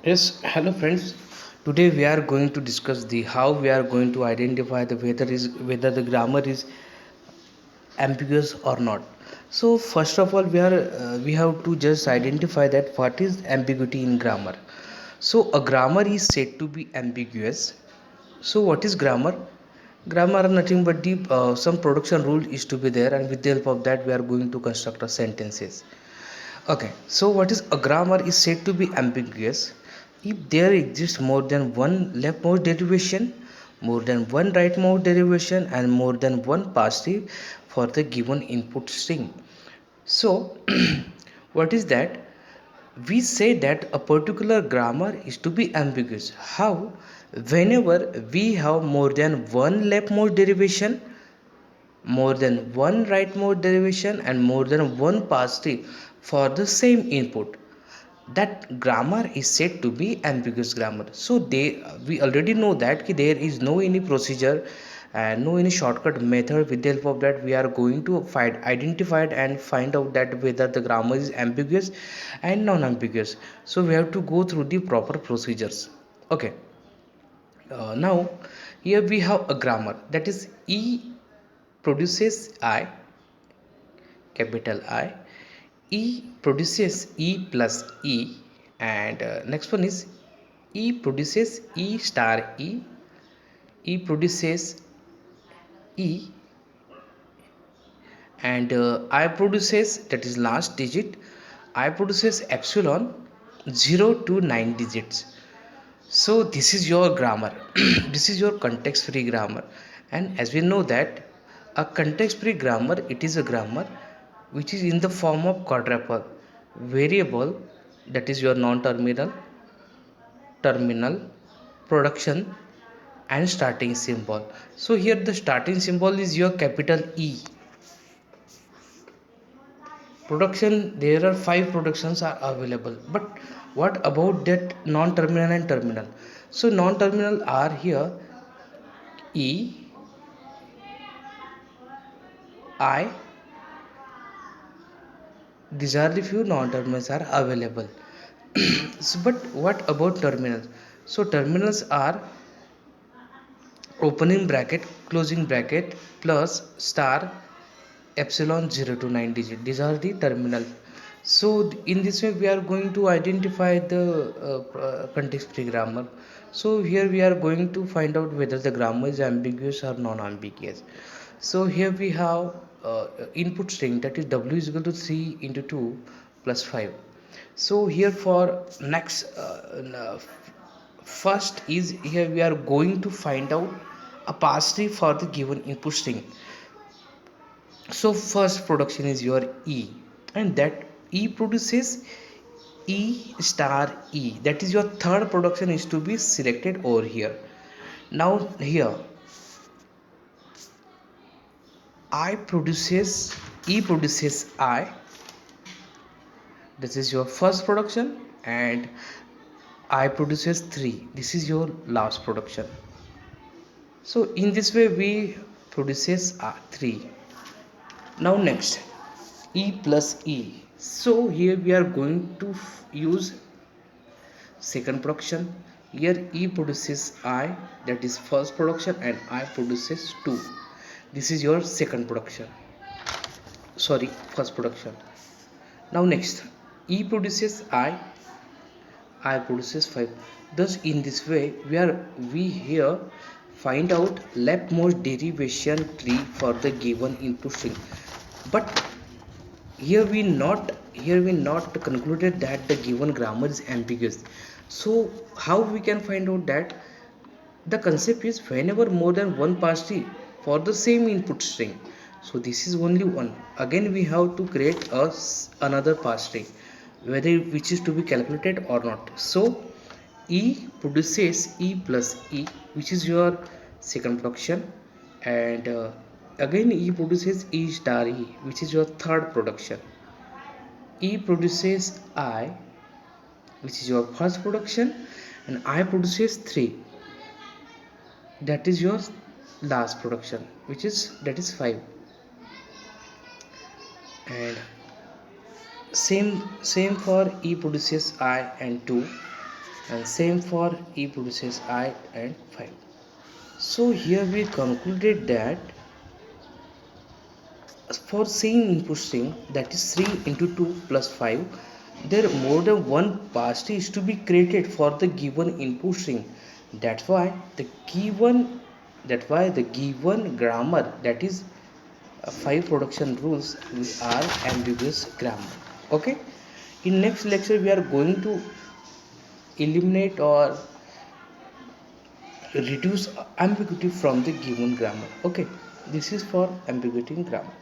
Yes, hello friends. Today we are going to discuss the how we are going to identify the whether the grammar is ambiguous or not. So first of all, we have to just identify that what is ambiguity in grammar. So a grammar is said to be ambiguous. So what is grammar? Grammar are nothing but the some production rule is to be there, and with the help of that we are going to construct a sentences. Okay, so what is a grammar is said to be ambiguous if there exists more than one leftmost derivation, more than one rightmost derivation, and more than one passive for the given input string. So, what is that? We say that a particular grammar is to be ambiguous. How? Whenever we have more than one leftmost derivation, more than one rightmost derivation, and more than one passive for the same input, that grammar is said to be ambiguous grammar. So we already know that there is no any procedure and no any shortcut method. With the help of that we are going to find identify it and find out that whether the grammar is ambiguous and non-ambiguous. So we have to go through the proper procedures. Okay, now here we have a grammar, that is E produces I, capital I. E produces E plus E, and next one is E produces E star E. E produces E, and I produces, that is last digit, I produces epsilon 0 to 9 digits. So this is your grammar. This is your context free grammar, and as we know that a context free grammar, it is a grammar which is in the form of quadruple variable, that is your non-terminal, terminal, production, and starting symbol. So here the starting symbol is your capital E. Production, there are 5 productions are available, but what about that non-terminal and terminal? So non-terminal are here E, I. These are the few non-terminals are available. So, but what about terminals? So terminals are opening bracket, closing bracket, plus star, epsilon 0 to 9 digit. These are the terminal. So in this way we are going to identify the context free grammar. So here we are going to find out whether the grammar is ambiguous or non-ambiguous. So here we have input string, that is w is equal to 3 into 2 plus 5. So here for next first is, here we are going to find out a pass-through for the given input string. So first production is your E, and that E produces E star E, that is your third production is to be selected over here. Now here I produces, E produces I, this is your first production, and I produces 3, this is your last production. So in this way we produces 3. Now next, E plus E. So here we are going to use second production. Here E produces I, that is first production, and I produces 2. This is your second production. Sorry, first production. Now next, E produces I produces 5. Thus in this way we here find out leftmost derivation tree for the given input string. But here we not concluded that the given grammar is ambiguous. So how we can find out that? The concept is whenever more than one pass-through for the same input string. So this is only one. Again we have to create another pass-through, whether which is to be calculated or not. So E produces E plus E, which is your second production, and again E produces E star E, which is your third production. E produces I, which is your first production, and I produces 3, that is your last production, which is that is 5. And same for E produces I and 2, and same for E produces I and 5. So here we concluded that for same input string, that is 3 into 2 plus 5, there more than one pass is to be created for the given input string. That's why the given grammar, that is 5 production rules, are ambiguous grammar. Okay, in next lecture we are going to eliminate or reduce ambiguity from the given grammar. Okay, this is for ambiguity in grammar.